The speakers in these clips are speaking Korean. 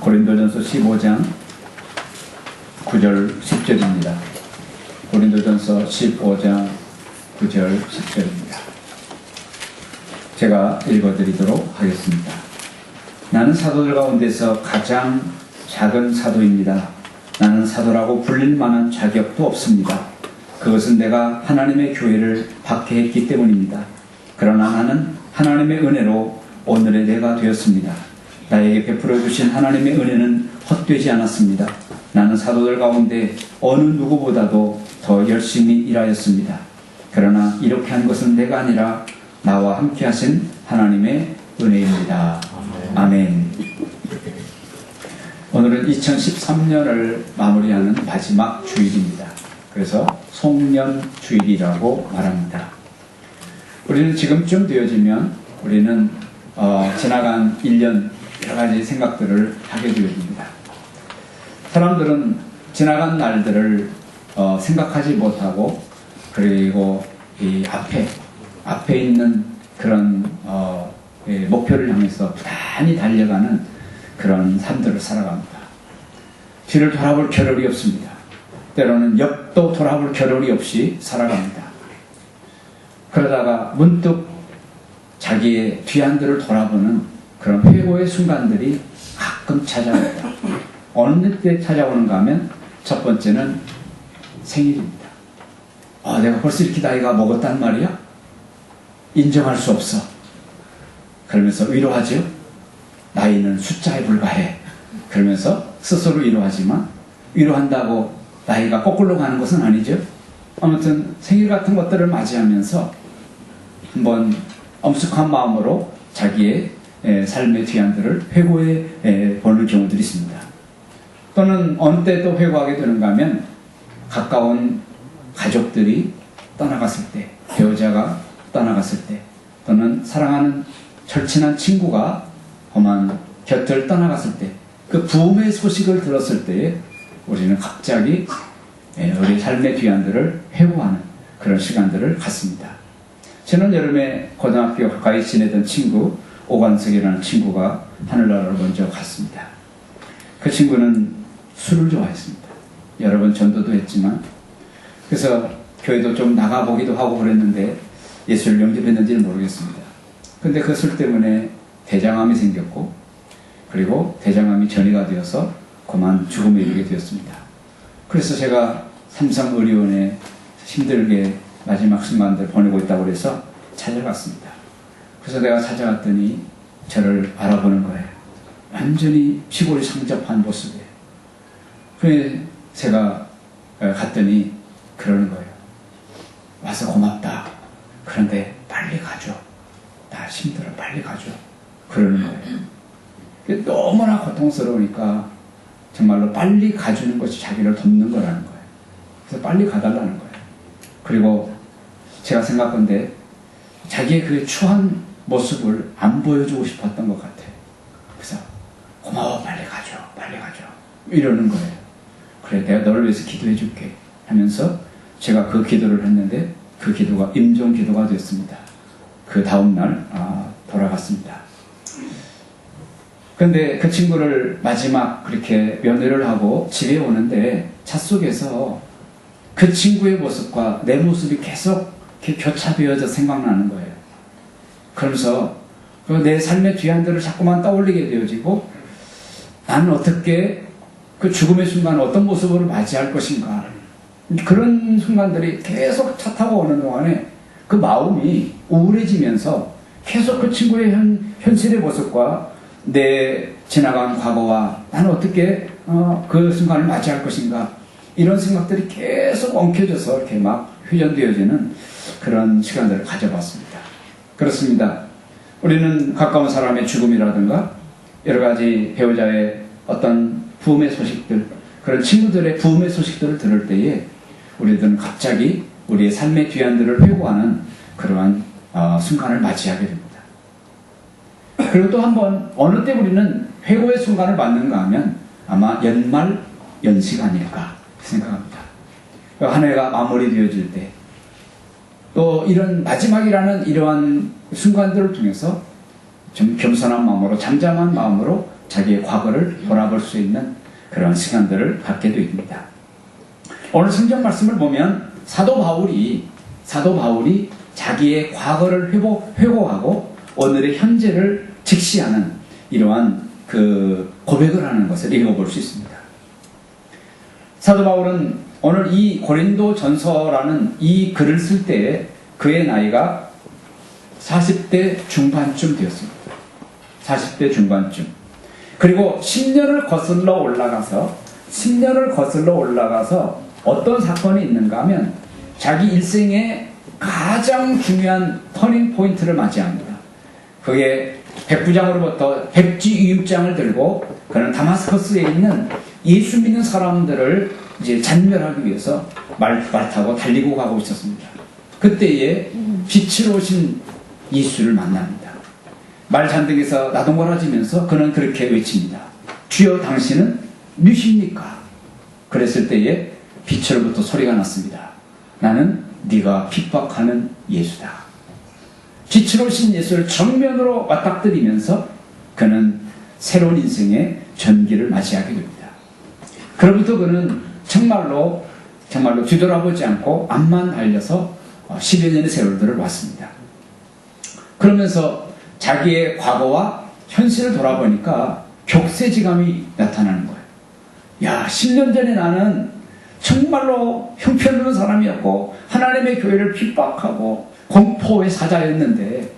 고린도전서 15장 9절 10절입니다. 고린도전서 15장 9절 10절입니다. 제가 읽어드리도록 하겠습니다. 나는 사도들 가운데서 가장 작은 사도입니다. 나는 사도라고 불릴 만한 자격도 없습니다. 그것은 내가 하나님의 교회를 박해했기 때문입니다. 그러나 나는 하나님의 은혜로 오늘의 내가 되었습니다. 나에게 베풀어 주신 하나님의 은혜는 헛되지 않았습니다. 나는 사도들 가운데 어느 누구보다도 더 열심히 일하였습니다. 그러나 이렇게 한 것은 내가 아니라 나와 함께 하신 하나님의 은혜입니다. 아멘. 오늘은 2013년을 마무리하는 마지막 주일입니다. 그래서 송년 주일이라고 말합니다. 우리는 지금쯤 되어지면 우리는 지나간 1년 여러 가지 생각들을 하게 되어집니다. 사람들은 지나간 날들을 생각하지 못하고 그리고 이 앞에 있는 그런 목표를 향해서 부단히 달려가는 그런 삶들을 살아갑니다. 뒤를 돌아볼 겨를이 없습니다. 때로는 옆도 돌아볼 겨를이 없이 살아갑니다. 그러다가 문득 자기의 뒤안들을 돌아보는 그런 회고의 순간들이 가끔 찾아옵니다. 어느 때 찾아오는가 하면 첫 번째는 생일입니다. 내가 벌써 이렇게 나이가 먹었단 말이야? 인정할 수 없어. 그러면서 위로하죠. 나이는 숫자에 불과해. 그러면서 스스로 위로하지만 위로한다고 나이가 거꾸로 가는 것은 아니죠. 아무튼 생일 같은 것들을 맞이하면서 한번 엄숙한 마음으로 자기의 삶의 뒤안들을 회고해 보는 경우들이 있습니다. 또는 어느 때 또 회고하게 되는가 하면 가까운 가족들이 떠나갔을 때, 배우자가 떠나갔을 때, 또는 사랑하는 절친한 친구가 험한 곁을 떠나갔을 때, 그 부흥의 소식을 들었을 때에 우리는 갑자기 우리 삶의 뒤안들을 회고하는 그런 시간들을 갖습니다. 지난 여름에 고등학교 가까이 지내던 친구 오관석이라는 친구가 하늘나라로 먼저 갔습니다. 그 친구는 술을 좋아했습니다. 여러 번 전도도 했지만, 그래서 교회도 좀 나가보기도 하고 그랬는데 예수를 영접했는지는 모르겠습니다. 근데 그 술 때문에 대장암이 생겼고, 그리고 대장암이 전이가 되어서 그만 죽음에 이르게 되었습니다. 그래서 제가 삼성의료원에 힘들게 마지막 순간들 보내고 있다고 그래서 찾아갔습니다. 그래서 내가 찾아갔더니 저를 알아보는 거예요. 완전히 피골이 상접한 모습이에요. 그래서 제가 갔더니 그러는 거예요. 와서 고맙다. 그런데 빨리 가줘. 나 힘들어. 빨리 가줘. 그러는 거예요. 너무나 고통스러우니까 정말로 빨리 가주는 것이 자기를 돕는 거라는 거예요. 그래서 빨리 가달라는 거예요. 그리고 제가 생각건데 자기의 그 추한 모습을 안 보여주고 싶었던 것 같아요. 그래서 고마워, 빨리 가줘, 빨리 가줘 이러는 거예요. 그래, 내가 너를 위해서 기도해 줄게 하면서 제가 그 기도를 했는데 그 기도가 임종 기도가 됐습니다. 그 다음날 돌아갔습니다. 그런데 그 친구를 마지막 그렇게 면회를 하고 집에 오는데 차 속에서 그 친구의 모습과 내 모습이 계속 이렇게 교차되어져 생각나는 거예요. 그러면서 내 삶의 뒤안들을 자꾸만 떠올리게 되어지고 나는 어떻게 그 죽음의 순간 어떤 모습으로 맞이할 것인가, 그런 순간들이 계속 차 타고 오는 동안에 그 마음이 우울해지면서 계속 그 친구의 현실의 모습과 내 지나간 과거와 나는 어떻게 그 순간을 맞이할 것인가, 이런 생각들이 계속 엉켜져서 이렇게 막 회전되어지는 그런 시간들을 가져봤습니다. 그렇습니다. 우리는 가까운 사람의 죽음이라든가 여러 가지 배우자의 어떤 부흥의 소식들, 그런 친구들의 부흥의 소식들을 들을 때에 우리들은 갑자기 우리의 삶의 뒤안들을 회고하는 그러한 순간을 맞이하게 됩니다. 그리고 또 한번 어느 때 우리는 회고의 순간을 맞는가 하면 아마 연말 연시가 아닐까 생각합니다. 한 해가 마무리되어질 때, 또 이런 마지막이라는 이러한 순간들을 통해서 좀 겸손한 마음으로, 잠잠한 마음으로 자기의 과거를 돌아볼 수 있는 그런 시간들을 갖게 됩니다. 오늘 성경 말씀을 보면 사도 바울이 자기의 과거를 회고하고 오늘의 현재를 직시하는 이러한 그 고백을 하는 것을 읽어볼 수 있습니다. 사도 바울은 오늘 이 고린도 전서라는 이 글을 쓸 때에 그의 나이가 40대 중반쯤 되었습니다. 40대 중반쯤. 그리고 10년을 거슬러 올라가서 어떤 사건이 있는가 하면 자기 일생의 가장 중요한 터닝 포인트를 맞이합니다. 그게 백부장으로부터 백지위임장을 들고 그는 다마스커스에 있는 예수 믿는 사람들을 이제 잔멸하기 위해서 말 타고 달리고 가고 있었습니다. 그때에 빛으로 오신 예수를 만납니다. 말 잔등에서 나동거라지면서 그는 그렇게 외칩니다. 주여 당신은 누십니까? 그랬을 때에 빛으로부터 소리가 났습니다. 나는 네가 핍박하는 예수다. 빛으로 오신 예수를 정면으로 맞닥뜨리면서 그는 새로운 인생의 전기를 맞이하게 됩니다. 그로부터 그는 정말로 뒤돌아보지 않고 앞만 달려서 10여 년의 세월들을 왔습니다. 그러면서 자기의 과거와 현실을 돌아보니까 격세지감이 나타나는 거예요. 야, 10년 전에 나는 정말로 형편없는 사람이었고 하나님의 교회를 핍박하고 공포의 사자였는데,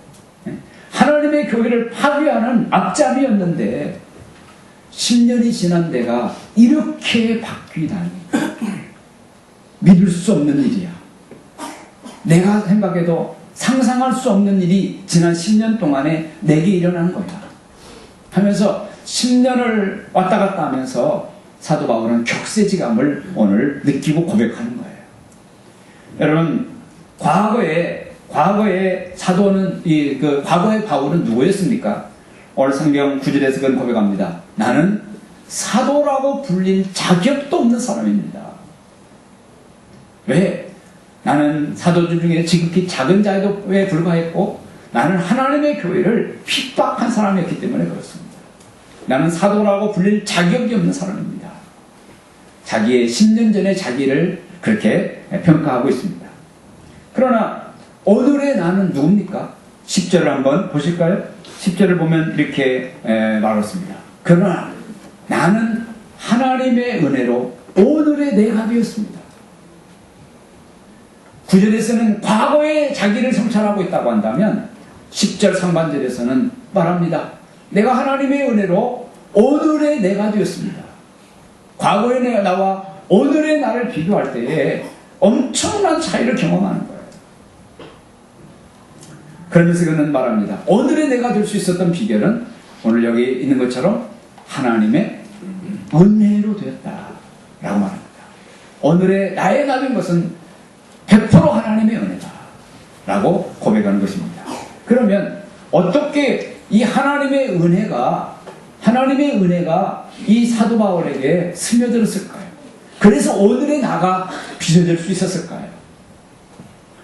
하나님의 교회를 파괴하는 악잡이였는데 10년이 지난 내가 이렇게 바뀌다니 믿을 수 없는 일이야. 내가 생각해도 상상할 수 없는 일이 지난 10년 동안에 내게 일어난 거야 하면서 10년을 왔다 갔다 하면서 사도 바울은 격세지감을 오늘 느끼고 고백하는 거예요. 여러분, 과거의 사도는 과거의 바울은 누구였습니까? 오늘 성경 9절에서 그는 고백합니다. 나는 사도라고 불릴 자격도 없는 사람입니다. 왜? 나는 사도들 중에 지극히 작은 자에 불과했고 나는 하나님의 교회를 핍박한 사람이었기 때문에 그렇습니다. 나는 사도라고 불릴 자격이 없는 사람입니다. 자기의 10년 전의 자기를 그렇게 평가하고 있습니다. 그러나 오늘의 나는 누굽니까? 10절을 한번 보실까요? 10절을 보면 이렇게 말했습니다. 그러나 나는 하나님의 은혜로 오늘의 내가 되었습니다. 9절에서는 과거의 자기를 성찰하고 있다고 한다면 10절 상반절에서는 말합니다. 내가 하나님의 은혜로 오늘의 내가 되었습니다. 과거의 나와 오늘의 나를 비교할 때에 엄청난 차이를 경험하는 거예요. 그러면서 그는 말합니다. 오늘의 내가 될 수 있었던 비결은 오늘 여기 있는 것처럼 하나님의 은혜로 되었다 라고 말합니다. 오늘의 나의 나 된 것은 100% 하나님의 은혜다 라고 고백하는 것입니다. 그러면 어떻게 이 하나님의 은혜가 이 사도 바울에게 스며들었을까요? 그래서 오늘의 나가 빚어질 수 있었을까요?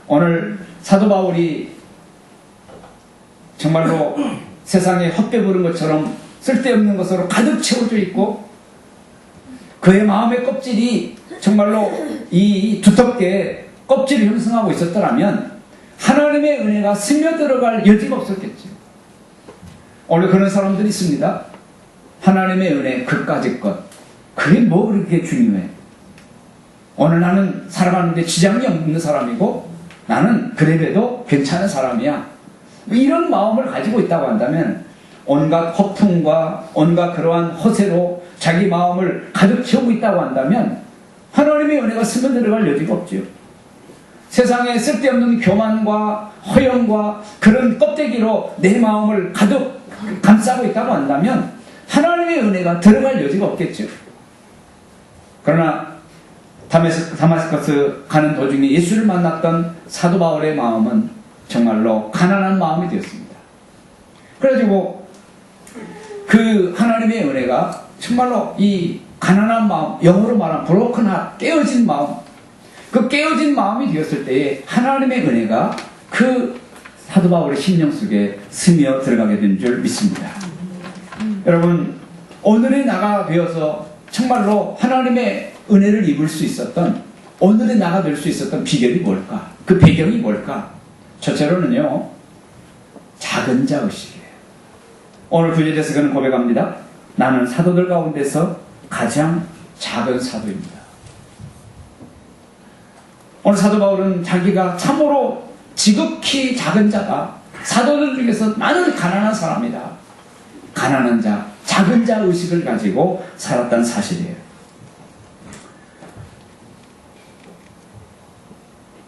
오늘 사도 바울이 정말로 세상에 헛배 부른 것처럼 쓸데없는 것으로 가득 채워져 있고 그의 마음의 껍질이 정말로 이 두텁게 껍질을 형성하고 있었더라면 하나님의 은혜가 스며들어갈 여지가 없었겠죠. 오늘 그런 사람들이 있습니다. 하나님의 은혜 그까짓 것 그게 뭐 그렇게 중요해? 오늘 나는 살아가는데 지장이 없는 사람이고 나는 그래도 괜찮은 사람이야. 이런 마음을 가지고 있다고 한다면 온갖 허풍과 온갖 그러한 허세로 자기 마음을 가득 채우고 있다고 한다면 하나님의 은혜가 스며들어갈 여지가 없죠. 세상에 쓸데없는 교만과 허영과 그런 껍데기로 내 마음을 가득 감싸고 있다고 한다면 하나님의 은혜가 들어갈 여지가 없겠죠. 그러나 다마스커스 가는 도중에 예수를 만났던 사도 바울의 마음은 정말로 가난한 마음이 되었습니다. 그래가지고 그 하나님의 은혜가 정말로 이 가난한 마음, 영어로 말하면 broken heart, 깨어진 마음, 그 깨어진 마음이 되었을 때에 하나님의 은혜가 그 사도 바울의 심령 속에 스며 들어가게 된 줄 믿습니다. 여러분, 오늘의 나가 되어서 정말로 하나님의 은혜를 입을 수 있었던, 오늘의 나가 될 수 있었던 비결이 뭘까? 그 배경이 뭘까? 첫째로는요, 작은 자 의식이에요. 오늘 9절에서 그는 고백합니다. 나는 사도들 가운데서 가장 작은 사도입니다. 오늘 사도 바울은 자기가 참으로 지극히 작은 자다. 사도들 중에서 나는 가난한 사람이다. 가난한 자, 작은 자 의식을 가지고 살았다는 사실이에요.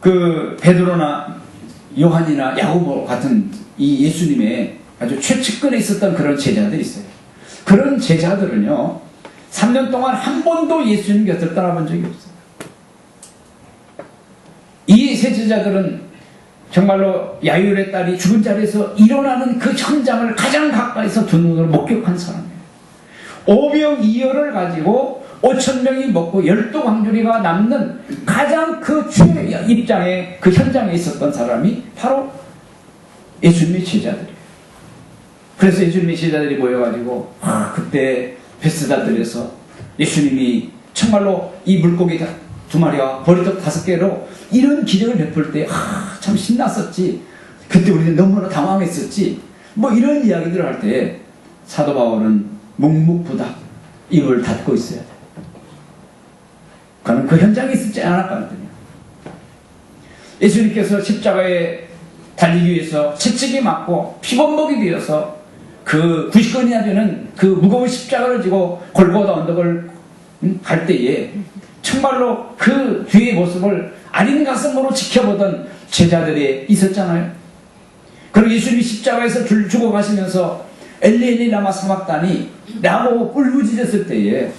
그 베드로나 요한이나 야고보 같은 이 예수님의 아주 최측근에 있었던 그런 제자들이 있어요. 그런 제자들은요, 3년 동안 한 번도 예수님 곁을 떠나본 적이 없어요. 이 세 제자들은 정말로 야율의 딸이 죽은 자리에서 일어나는 그 현장을 가장 가까이서 두 눈으로 목격한 사람이에요. 오병이어를 가지고 5,000명이 먹고 12광주리가 남는 가장 그 최 입장에, 그 현장에 있었던 사람이 바로 예수님의 제자들이에요. 그래서 예수님의 제자들이 모여가지고 그때 베스다들에서 예수님이 정말로 이 물고기 2마리와 보리떡 5개로 이런 기적을 베풀 때 참 신났었지. 그때 우리는 너무나 당황했었지. 뭐 이런 이야기들을 할 때 사도 바울은 묵묵부답 입을 닫고 있어야 돼. 그는 그 현장에 있지 않았거든요. 예수님께서 십자가에 달리기 위해서 채찍이 맞고 피범벅이 되어서 그 90건이나 되는 그 무거운 십자가를 지고 골고다 언덕을 갈 때에 정말로 그 뒤의 모습을 아린 가슴으로 지켜보던 제자들이 있었잖아요. 그리고 예수님이 십자가에서 죽어가시면서 엘리 라마 사막다니 라고 울부짖었을 때에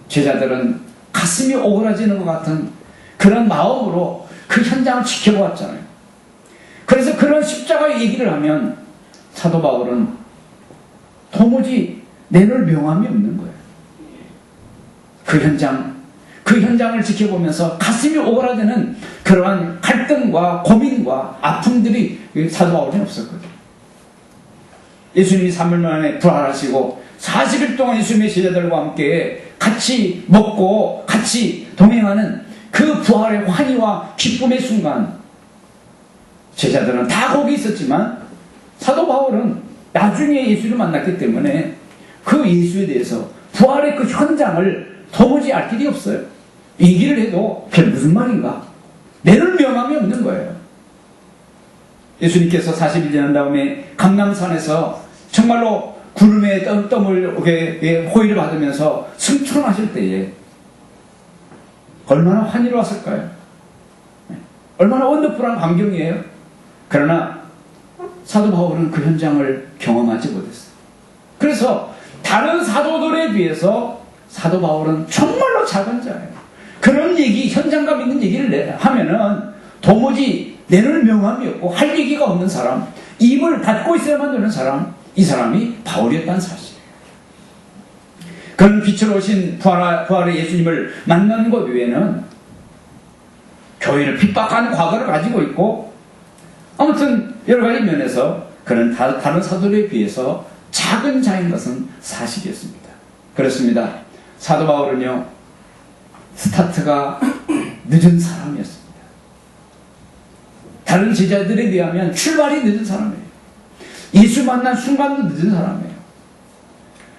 제자들은 가슴이 오그라지는 것 같은 그런 마음으로 그 현장을 지켜보았잖아요. 그래서 그런 십자가의 얘기를 하면 사도 바울은 도무지 내놓을 명함이 없는 거예요. 그 현장을 지켜보면서 가슴이 오그라드는 그러한 갈등과 고민과 아픔들이 사도 바울에는 없었거든요. 예수님이 3일 만에 부활하시고 40일 동안 예수님의 제자들과 함께 같이 먹고 같이 동행하는 그 부활의 환희와 기쁨의 순간, 제자들은 다 거기 있었지만 사도 바울은 나중에 예수를 만났기 때문에 그 예수에 대해서 부활의 그 현장을 도무지 알 길이 없어요. 얘기를 해도 그게 무슨 말인가? 내놓을 명함이 없는 거예요. 예수님께서 40일 지난 다음에 감람산에서 정말로 구름의 땀을 호의를 받으면서 승천하실 때에 얼마나 환희로웠을까요? 얼마나 원더풀한 광경이에요. 그러나 사도 바울은 그 현장을 경험하지 못했어요. 그래서 다른 사도들에 비해서 사도 바울은 정말로 작은 자예요. 그런 얘기, 현장감 있는 얘기를 하면은 도무지 내놓을 명함이 없고 할 얘기가 없는 사람, 입을 닫고 있어야만 되는 사람, 이 사람이 바울이었다는 사실이에요. 그런 빛으로 오신 부활의 예수님을 만난 것 외에는 교회를 핍박한 과거를 가지고 있고, 아무튼 여러 가지 면에서 그는 다른 사도들에 비해서 작은 자인 것은 사실이었습니다. 그렇습니다. 사도 바울은요, 스타트가 늦은 사람이었습니다. 다른 제자들에 비하면 출발이 늦은 사람이에요. 예수 만난 순간도 늦은 사람이에요.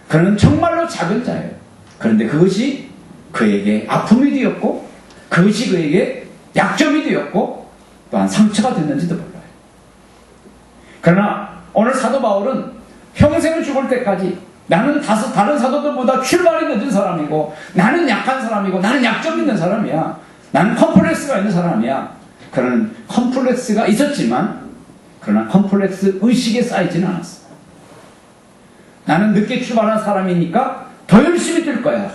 그는 정말로 작은 자예요. 그런데 그것이 그에게 아픔이 되었고, 그것이 그에게 약점이 되었고, 또한 상처가 됐는지도 몰라요. 그러나 오늘 사도 바울은 평생을 죽을 때까지 나는 다른 사도들보다 출발이 늦은 사람이고, 나는 약한 사람이고, 나는 약점 있는 사람이야, 나는 컴플렉스가 있는 사람이야. 그런 컴플렉스가 있었지만, 그러나 컴플렉스 의식에 쌓이지는 않았어. 나는 늦게 출발한 사람이니까 더 열심히 뛸 거야.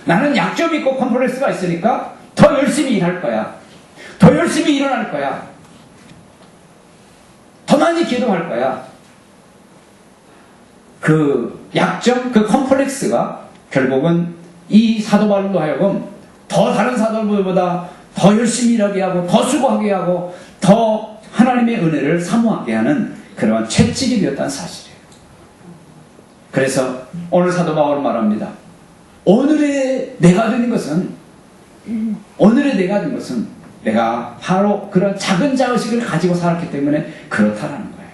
나는 약점이 있고 컴플렉스가 있으니까 더 열심히 일할 거야. 더 열심히 일어날 거야. 더 많이 기도할 거야. 그 약점, 그 컴플렉스가 결국은 이 사도 바울로 하여금 더 다른 사도들보다 더 열심히 일하게 하고, 더 수고하게 하고, 더 하나님의 은혜를 사모하게 하는 그러한 채찍이 되었다는 사실이에요. 그래서 오늘 사도 바울은 말합니다. 오늘의 내가 된 것은 내가 바로 그런 작은 자의식을 가지고 살았기 때문에 그렇다라는 거예요.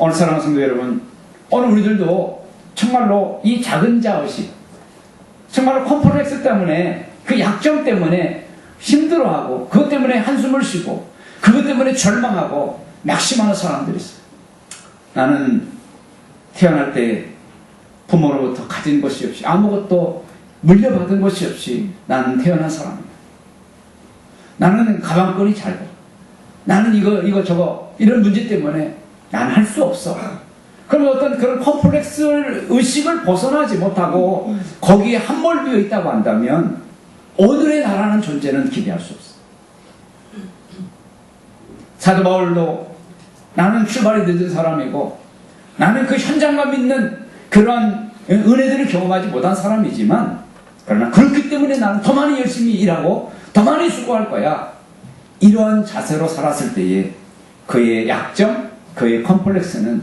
오늘 사랑하는 성도 여러분, 오늘 우리들도 정말로 이 작은 자의식, 정말로 컴플렉스 때문에, 그 약점 때문에 힘들어하고, 그것 때문에 한숨을 쉬고, 그것 때문에 절망하고 낙심하는 사람들이 있어요. 나는 태어날 때 부모로부터 가진 것이 없이, 아무것도 물려받은 것이 없이 나는 태어난 사람이야. 나는 가방끈이 짧아. 나는 이거 저거 이런 문제 때문에 난 할 수 없어. 그러면 어떤 그런 컴플렉스 의식을 벗어나지 못하고 거기에 함몰되어 있다고 한다면 오늘의 나라는 존재는 기대할 수 없어. 사도 바울도 나는 출발이 늦은 사람이고 나는 그 현장감 있는 그러한 은혜들을 경험하지 못한 사람이지만, 그러나 그렇기 때문에 나는 더 많이 열심히 일하고 더 많이 수고할 거야. 이러한 자세로 살았을 때에 그의 약점, 그의 컴플렉스는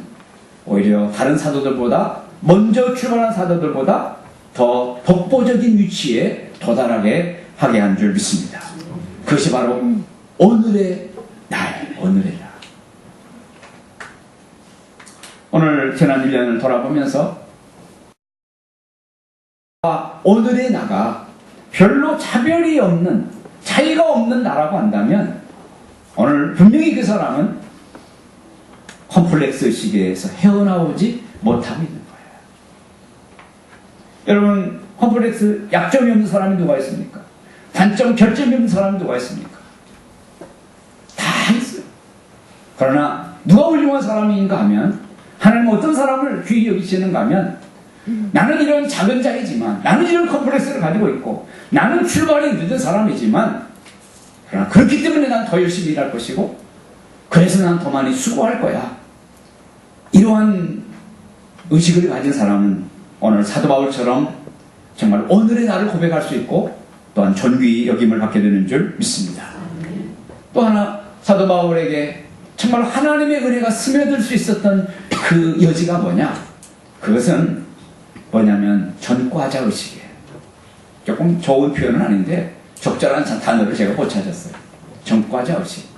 오히려 다른 사도들보다, 먼저 출발한 사도들보다 더 독보적인 위치에 도달하게 하게 한 줄 믿습니다. 그것이 바로 오늘의 날, 오늘의 날. 오늘 지난 1년을 돌아보면서 오늘의 나가 별로 차별이 없는, 차이가 없는 나라고 한다면 오늘 분명히 그 사람은 컴플렉스 시기에서 헤어나오지 못하고 있는 거예요. 여러분, 컴플렉스 약점이 없는 사람이 누가 있습니까? 단점, 결점이 없는 사람이 누가 있습니까? 다 있어요. 그러나 누가 훌륭한 사람인가 하면, 하나님은 어떤 사람을 귀히 여기시는가 하면, 나는 이런 작은 자이지만, 나는 이런 컴플렉스를 가지고 있고, 나는 출발이 늦은 사람이지만, 그러나 그렇기 때문에 난 더 열심히 일할 것이고, 그래서 난 더 많이 수고할 거야. 이러한 의식을 가진 사람은 오늘 사도 바울처럼 정말 오늘의 나를 고백할 수 있고, 또한 존귀 여김을 받게 되는 줄 믿습니다. 또 하나, 사도 바울에게 정말 하나님의 은혜가 스며들 수 있었던 그 여지가 뭐냐? 그것은 뭐냐면 전과자 의식이에요. 조금 좋은 표현은 아닌데 적절한 단어를 제가 못 찾았어요. 전과자 의식.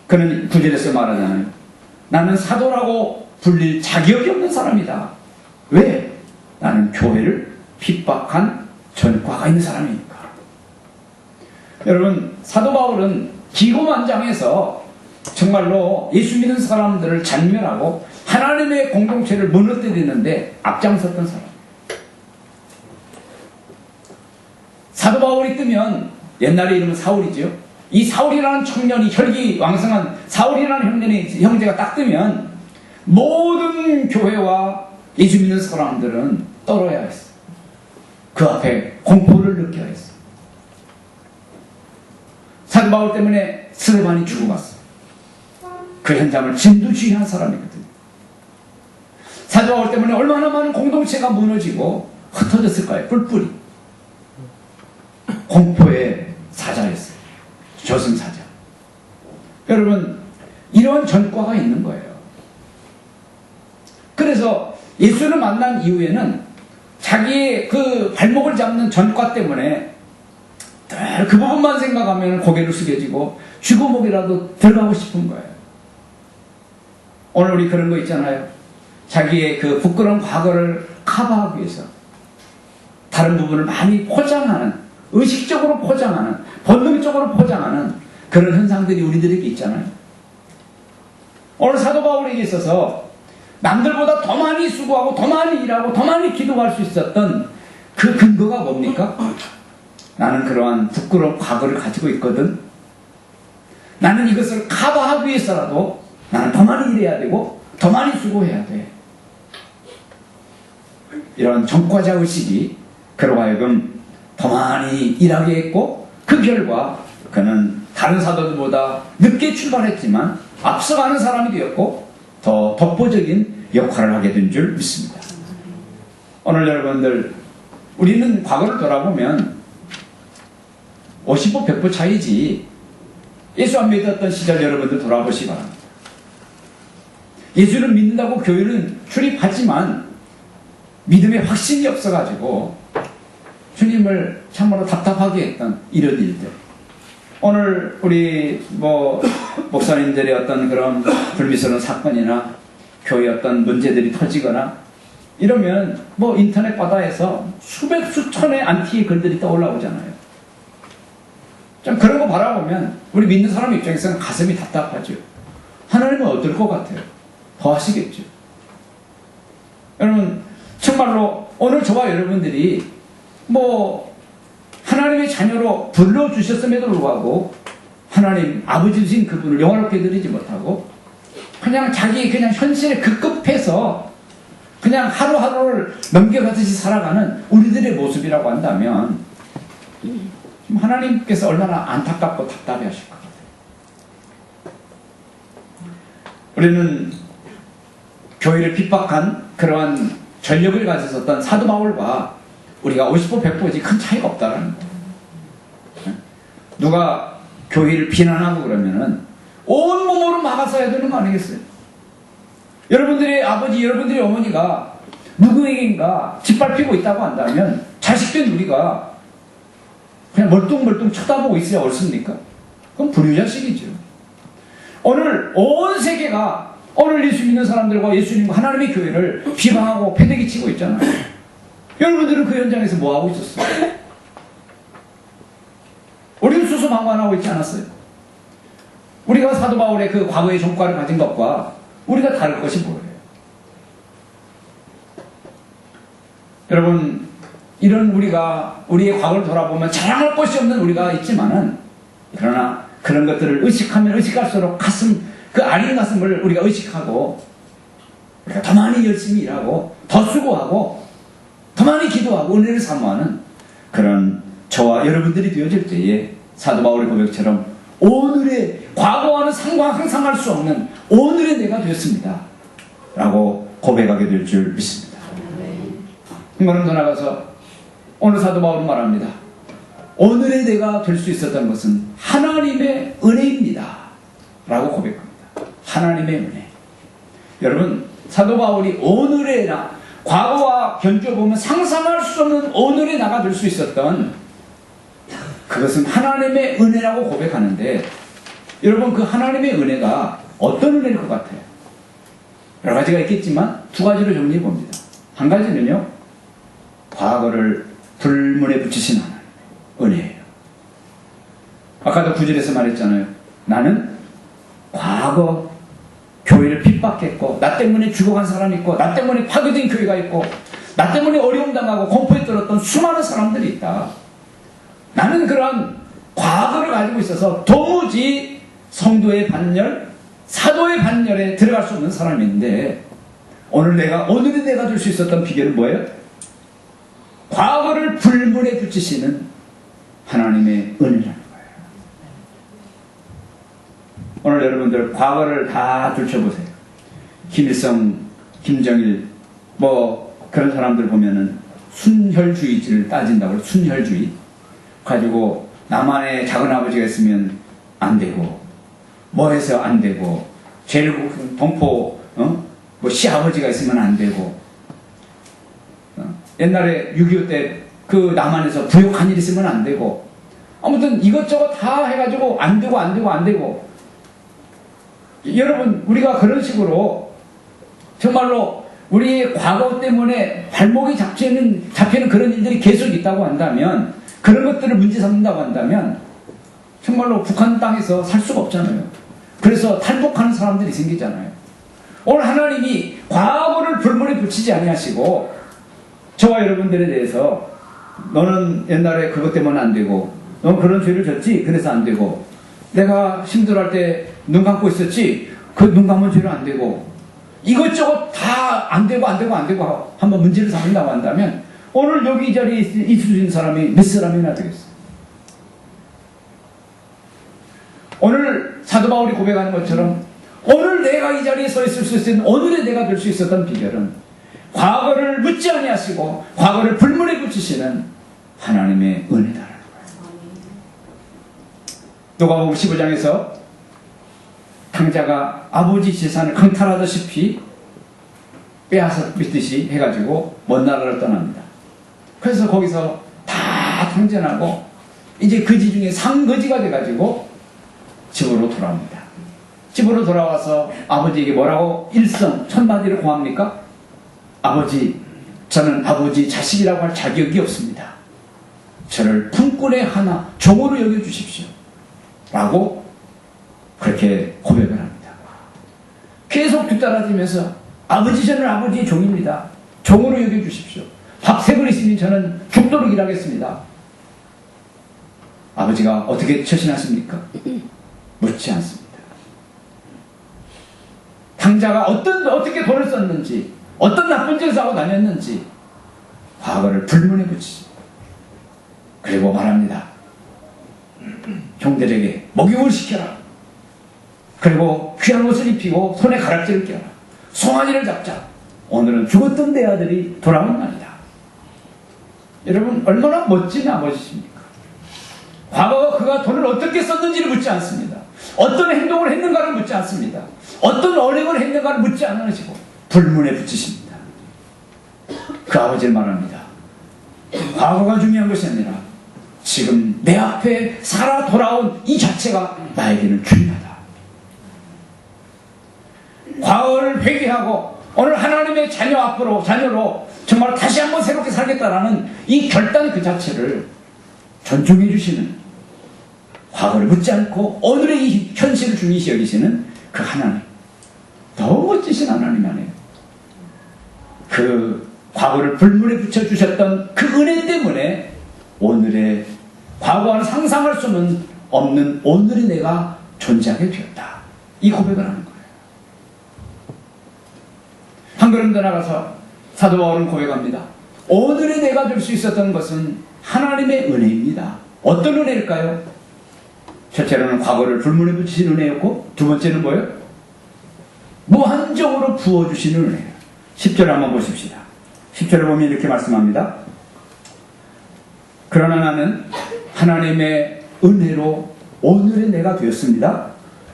그는 9절에서 말하잖아요. 나는 사도라고 불릴 자격이 없는 사람이다. 왜? 나는 교회를 핍박한 전과가 있는 사람이니까. 여러분, 사도 바울은 기고만장해서 정말로 예수 믿는 사람들을 잔멸하고 하나님의 공동체를 무너뜨리는데 앞장섰던 사람. 사도 바울이 뜨면, 옛날에 이름은 사울이죠. 이 사울이라는 청년이, 혈기 왕성한 사울이라는 형제가 딱 뜨면 모든 교회와 예수 믿는 사람들은 떨어야 했어. 그 앞에 공포를 느껴야 했어. 사도 바울 때문에 스데반이 죽어갔어. 그 현장을 진두지휘한 사람이거든요. 사도 바울 때문에 얼마나 많은 공동체가 무너지고 흩어졌을까요? 뿔뿔이. 공포의 사자였어요. 저승사자. 여러분, 이러한 전과가 있는 거예요. 그래서 예수를 만난 이후에는 자기의 그 발목을 잡는 전과 때문에 늘 그 부분만 생각하면 고개를 숙여지고 쥐구목이라도 들어가고 싶은 거예요. 오늘 우리 그런 거 있잖아요. 자기의 그 부끄러운 과거를 커버하기 위해서 다른 부분을 많이 포장하는, 의식적으로 포장하는, 본능적으로 포장하는 그런 현상들이 우리들에게 있잖아요. 오늘 사도 바울에게 있어서 남들보다 더 많이 수고하고 더 많이 일하고 더 많이 기도할 수 있었던 그 근거가 뭡니까? 나는 그러한 부끄러운 과거를 가지고 있거든. 나는 이것을 커버하기 위해서라도 나는 더 많이 일해야 되고 더 많이 수고해야 돼. 이런 전과자 의식이 그로 하여금 더 많이 일하게 했고, 그 결과 그는 다른 사도들보다 늦게 출발했지만 앞서가는 사람이 되었고 더 독보적인 역할을 하게 된 줄 믿습니다. 오늘 여러분들, 우리는 과거를 돌아보면 50보 100보 차이지, 예수 안 믿었던 시절 여러분들 돌아보시기 바랍니다. 예수를 믿는다고 교회는 출입하지만 믿음의 확신이 없어가지고 주님을 참으로 답답하게 했던 이런 일들. 오늘 우리 목사님들의 어떤 그런 불미스러운 사건이나 교회 어떤 문제들이 터지거나 이러면 인터넷 바다에서 수백 수천의 안티의 글들이 떠올라오잖아요. 좀 그런 거 바라보면 우리 믿는 사람 입장에서는 가슴이 답답하죠. 하나님은 어떨 것 같아요? 더 하시겠죠. 여러분 정말로 오늘 저와 여러분들이 하나님의 자녀로 불러주셨음에도 불구하고 하나님 아버지신 그분을 영화롭게 드리지 못하고 그냥 자기 현실에 급급해서 그냥 하루하루를 넘겨가듯이 살아가는 우리들의 모습이라고 한다면 하나님께서 얼마나 안타깝고 답답해 하실 것 같아요. 우리는 교회를 핍박한 그러한 전력을 가졌었던 사도 바울과 우리가 50보 100보지 큰 차이가 없다는 거예요. 누가 교회를 비난하고 그러면은 온몸으로 막아서 해야 되는 거 아니겠어요? 여러분들의 아버지, 여러분들의 어머니가 누구에게인가 짓밟히고 있다고 한다면 자식된 우리가 그냥 멀뚱멀뚱 쳐다보고 있어야 옳습니까? 그건 불효자식이죠. 오늘 온 세계가 오늘 예수 믿는 사람들과 예수님과 하나님의 교회를 비방하고 패대기 치고 있잖아요. 여러분들은 그 현장에서 뭐하고 있었어요? 우리는 수수방관하고 있지 않았어요? 우리가 사도 바울의 그 과거의 성과를 가진 것과 우리가 다를 것이 뭐예요? 여러분 이런 우리의 과거를 돌아보면 자랑할 것이 없는 우리가 있지만은 그러나 그런 것들을 의식하면 의식할수록 그 아린 가슴을 우리가 의식하고 우리가 더 많이 열심히 일하고 더 수고하고 더 많이 기도하고 은혜를 사모하는 그런 저와 여러분들이 되어질 때에 사도 바울의 고백처럼 오늘의 과거와는 상상할 수 없는 오늘의 내가 되었습니다 라고 고백하게 될 줄 믿습니다. 이거는 더 나가서 오늘 사도 바울은 말합니다. 오늘의 내가 될 수 있었던 것은 하나님의 은혜입니다 라고 고백합니다. 하나님의 은혜. 여러분 사도 바울이 오늘의 나, 과거와 견주어보면 상상할 수 없는 오늘의 나가 될 수 있었던 그것은 하나님의 은혜라고 고백하는데 여러분 그 하나님의 은혜가 어떤 은혜일 것 같아요? 여러 가지가 있겠지만 두 가지로 정리해 봅니다. 한 가지는요, 과거를 불문에 붙이신 하나님 은혜예요. 아까도 9절에서 말했잖아요. 나는 과거 교회를 핍박했고 나 때문에 죽어간 사람이 있고 나 때문에 파괴된 교회가 있고 나 때문에 어려움 당하고 공포에 떨었던 수많은 사람들이 있다. 나는 그런 과거를 가지고 있어서 도무지 성도의 반열, 사도의 반열에 들어갈 수 없는 사람인데 오늘의 내가 될 수 있었던 비결은 뭐예요? 과거를 불문에 붙이시는 하나님의 은혜라는 거예요. 오늘 여러분들 과거를 다 들춰보세요. 김일성, 김정일 그런 사람들 보면은 순혈주의를 따진다고 순혈주의 가지고 남한에 작은아버지가 있으면 안 되고 해서 안 되고 동포 시아버지가 있으면 안 되고 옛날에 6.25 때 그 남한에서 부역한 일 있으면 안 되고 아무튼 이것저것 다 해가지고 안 되고 여러분 우리가 그런 식으로 정말로 우리의 과거 때문에 발목이 잡히는 그런 일들이 계속 있다고 한다면 그런 것들을 문제 삼는다고 한다면 정말로 북한 땅에서 살 수가 없잖아요. 그래서 탈북하는 사람들이 생기잖아요. 오늘 하나님이 과거를 불문에 붙이지 아니하시고 저와 여러분들에 대해서 너는 옛날에 그것 때문에 안 되고 넌 그런 죄를 졌지 그래서 안 되고 내가 힘들어할 때 눈 감고 있었지 그 눈 감은 죄로 안 되고 이것저것 다 안 되고 한번 문제를 삼는다고 한다면 오늘 여기 이 자리에 있으신 사람이 몇 사람이나 되겠어요? 오늘 사도 바울이 고백하는 것처럼 오늘 내가 이 자리에 서 있을 수 있는 오늘의 내가 될 수 있었던 비결은 과거를 묻지 아니하시고 과거를 불문에 붙이시는 하나님의 은혜다라는 거예요. 누가복음 15장에서 탕자가 아버지 재산을 강탈하다시피 빼앗아 믿듯이 해가지고 먼 나라를 떠납니다. 그래서 거기서 다 통전하고 이제 거지 중에 상거지가 돼가지고 집으로 돌아옵니다. 집으로 돌아와서 아버지에게 뭐라고 일성 천마디를 고합니까? 아버지, 저는 아버지 자식이라고 할 자격이 없습니다. 저를 품꾼의 하나 종으로 여겨주십시오 라고 그렇게 고백을 합니다. 계속 뒤따라지면서 아버지, 저는 아버지의 종입니다. 종으로 여겨주십시오. 밥 세 그릇 있으면 저는 죽도록 일하겠습니다. 아버지가 어떻게 처신하십니까? 묻지 않습니다. 당자가 어떻게 돈을 썼는지, 어떤 나쁜 짓을 하고 다녔는지 과거를 불문에 붙이죠. 그리고 말합니다. 형들에게 목욕을 시켜라. 그리고 귀한 옷을 입히고 손에 가락지를 껴라. 송아지를 잡자. 오늘은 죽었던 내 아들이 돌아온 날이다. 여러분, 얼마나 멋진 아버지십니까? 과거 그가 돈을 어떻게 썼는지를 묻지 않습니다. 어떤 행동을 했는가를 묻지 않습니다. 어떤 언행을 했는가를 묻지 않으시고 불문에 붙이십니다. 그 아버지를 말합니다. 과거가 중요한 것이 아니라 지금 내 앞에 살아 돌아온 이 자체가 나에게는 중요하다. 과거를 회개하고 오늘 하나님의 자녀로 정말 다시 한번 새롭게 살겠다라는 이 결단 그 자체를 존중해 주시는, 과거를 묻지 않고 오늘의 이 현실을 중요시 여기시는 그 하나님, 너무 멋지신 하나님 아니에요. 그 과거를 불문에 붙여주셨던 그 은혜 때문에 오늘의 과거와는 상상할 수 없는 오늘의 내가 존재하게 되었다. 이 고백을 하는 거예요. 한 걸음 더 나가서 사도 바울은 고백합니다. 오늘의 내가 될 수 있었던 것은 하나님의 은혜입니다. 어떤 은혜일까요? 첫째로는 과거를 불문에 붙이신 은혜였고, 두 번째는 뭐예요? 무한정으로 부어주시는 은혜예요. 10절 한번 보십시다. 10절을 보면 이렇게 말씀합니다. 그러나 나는 하나님의 은혜로 오늘의 내가 되었습니다.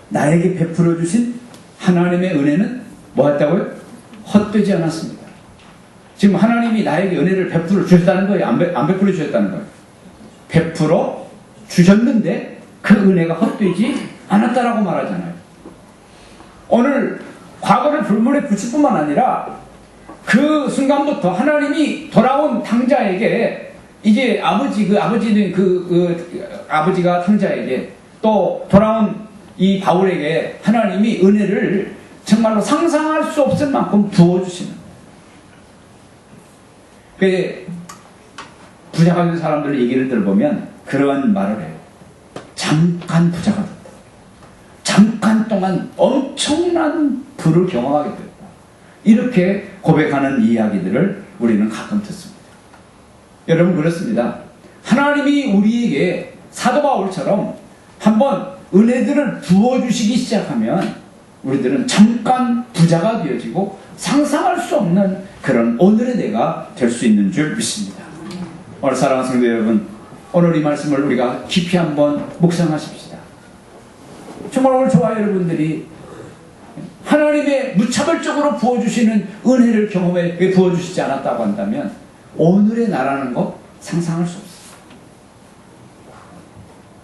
나에게 베풀어 주신 하나님의 은혜는 뭐였다고요? 헛되지 않았습니다. 지금 하나님이 나에게 은혜를 베풀어 주셨다는 거예요? 안 베풀어 주셨다는 거예요? 베풀어 주셨는데 그 은혜가 헛되지 않았다라고 말하잖아요. 오늘 과거를 불문에 붙일 뿐만 아니라 그 순간부터 하나님이 돌아온 탕자에게 이제 아버지가 탕자에게 또 돌아온 이 바울에게 하나님이 은혜를 정말로 상상할 수 없을 만큼 부어주시는, 그 부자가 된 사람들 얘기를 들어보면 그런 말을 해요. 잠깐 부자가 됐다. 잠깐 동안 엄청난 부를 경험하게 됐다. 이렇게 고백하는 이야기들을 우리는 가끔 듣습니다. 여러분, 그렇습니다. 하나님이 우리에게 사도 바울처럼 한번 은혜들을 부어주시기 시작하면 우리들은 잠깐 부자가 되어지고 상상할 수 없는 그런 오늘의 내가 될 수 있는 줄 믿습니다. 오늘 사랑하는 성도 여러분, 오늘 이 말씀을 우리가 깊이 한번 묵상하십시다. 정말 오늘 저와 여러분들이 하나님의 무차별적으로 부어주시는 은혜를 경험해 부어주시지 않았다고 한다면 오늘의 나라는 것 상상할 수 없어요.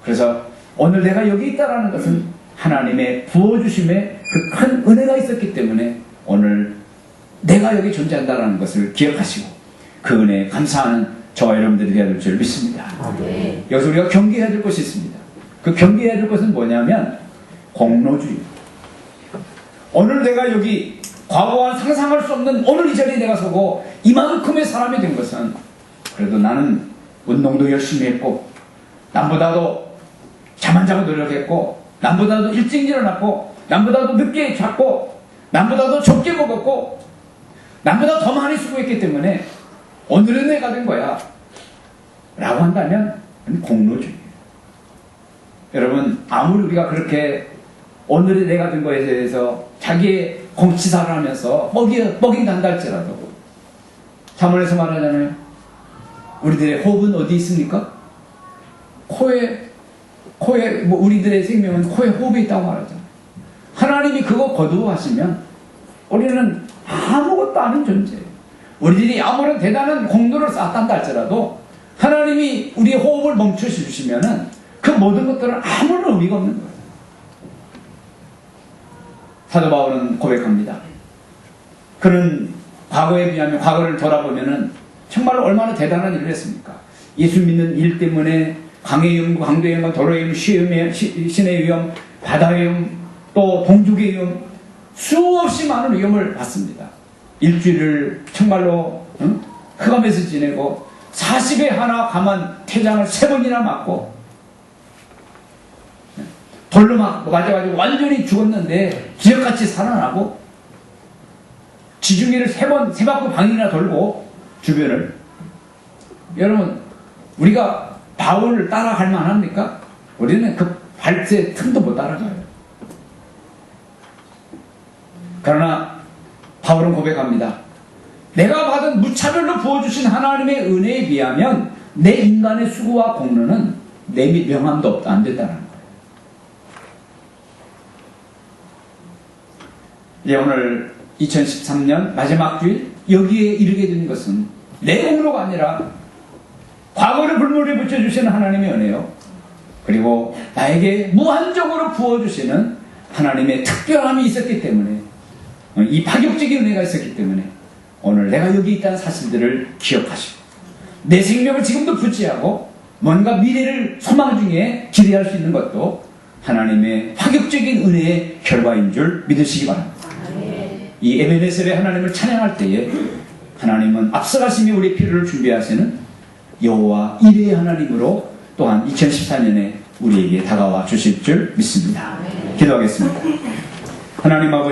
그래서 오늘 내가 여기 있다라는 것은 하나님의 부어주심에 그 큰 은혜가 있었기 때문에 오늘 내가 여기 존재한다는 것을 기억하시고 그 은혜에 감사하는 저와 여러분들이 되어야 될 줄 믿습니다. 네. 여기서 우리가 경계해야 될 것이 있습니다. 그 경계해야 될 것은 뭐냐면 공로주의. 오늘 내가 여기 과거와 상상할 수 없는 오늘 이 자리에 내가 서고 이만큼의 사람이 된 것은 그래도 나는 운동도 열심히 했고 남보다도 잠 안 자고 노력했고 남보다도 일찍 일어났고 남보다도 늦게 잤고 남보다도 적게 먹었고 남보다 더 많이 수고했기 때문에 오늘은 내가 된 거야 라고 한다면 공로주의예요. 여러분, 아무리 우리가 그렇게 오늘의 내가 된 거에 대해서 자기의 공치사를 하면서 뻑인단다 할지라도 잠언에서 말하잖아요. 우리들의 호흡은 어디 있습니까? 코에 우리들의 생명은 코에 호흡이 있다고 말하잖아요. 하나님이 그거 거두어하시면 우리는 아무것도 아닌 존재예요. 우리들이 아무런 대단한 공로를 쌓았다 할지라도 하나님이 우리의 호흡을 멈춰주시면은 그 모든 것들은 아무런 의미가 없는 거예요. 사도 바울은 고백합니다. 그는 과거에 비하면 과거를 돌아보면은 정말로 얼마나 대단한 일을 했습니까? 예수 믿는 일 때문에 강의 위험, 강도의 위험, 도로의 위험, 신의 위험, 바다의 위험, 또 동족의 위험, 수없이 많은 위험을 받습니다. 일주일을 정말로 흑암에서 지내고 40에 하나 감한 태장을 3번이나 맞고 돌로 맞아가지고 완전히 죽었는데 기적같이 살아나고 지중해를 3바퀴 방이나 돌고 주변을. 여러분, 우리가 바울을 따라갈 만합니까? 우리는 그 발제 틈도 못 따라가요. 그러나 바울은 고백합니다. 내가 받은 무차별로 부어주신 하나님의 은혜에 비하면 내 인간의 수고와 공로는 내 및 명함도 없다, 안 된다는 거예요. 이제 오늘 2013년 마지막 주일 여기에 이르게 된 것은 내 공로가 아니라 과거를 불물에 붙여주시는 하나님의 은혜요, 그리고 나에게 무한적으로 부어주시는 하나님의 특별함이 있었기 때문에, 이 파격적인 은혜가 있었기 때문에 오늘 내가 여기 있다는 사실들을 기억하시고 내 생명을 지금도 부지하고 뭔가 미래를 소망 중에 기대할 수 있는 것도 하나님의 파격적인 은혜의 결과인 줄 믿으시기 바랍니다. 이 에베네셀의 하나님을 찬양할 때에 하나님은 앞서가심이 우리의 필요를 준비하시는 여호와 이레의 하나님으로 또한 2014년에 우리에게 다가와 주실 줄 믿습니다. 기도하겠습니다. 하나님 아버지,